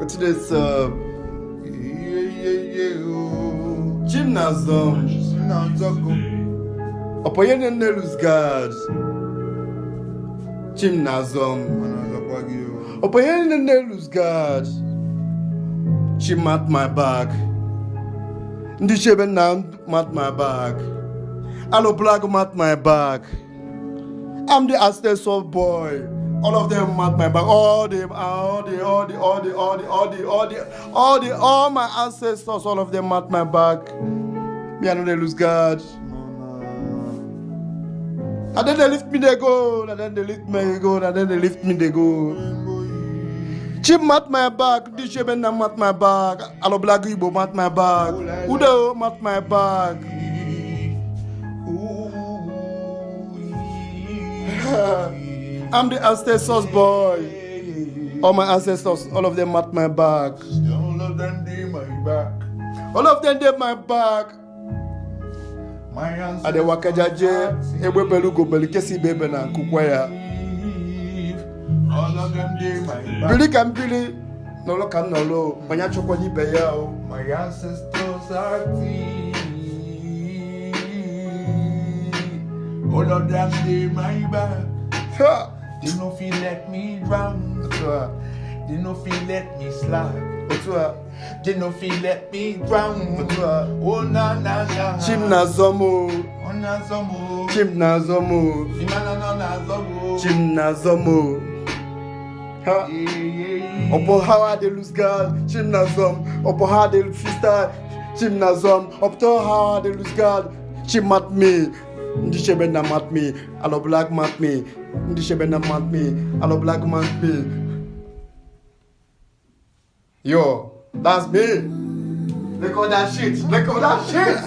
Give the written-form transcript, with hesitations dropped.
Today's gymnasium. Opoyene Nelus guard. Gymnasium. Opoyene Nelus guard. She mat my back. Ndi shebe na mat my back. Alo black mat my back. I'm the ancestor boy. All of them mat my back. All my ancestors, all of them mat my back. Me I know they lose guard. And then they lift me, they go. And then they lift me, they go. And then they lift me, they go. Chip mat my back. Dishebe na mat my back. Alo black Igbo mat my back. Udo mat my back. I'm the ancestors boy. All my ancestors, all of them mat my back. All of them did my back. All of them did my back. My ancestors. Ade wakajaje, ebe belugo belikesi bebe na kukwaya. All of them did my back. Billy can Billy, no lo can no lo. Manya chokwa ni beya o. My ancestors are thieves. All of them did my back. They no feel let me drown. They no feel let me slide. They no feel let me drown. Oh na na na. Gymnazomo. Oh na zomo. Gymnazomo. Imana na zomo. Gymnazomo. Ha. Opo hawa de lose guard. Gymnazom. Opo hawa de freestyle. Gymnazom. Opo hawa de lose guard. She mat me. Ndi shebe na mat me. Alo black mat me. Ndi shebe na mat me. Alo black mat me. Yo, that's me. Look at that shit. Look at that shit.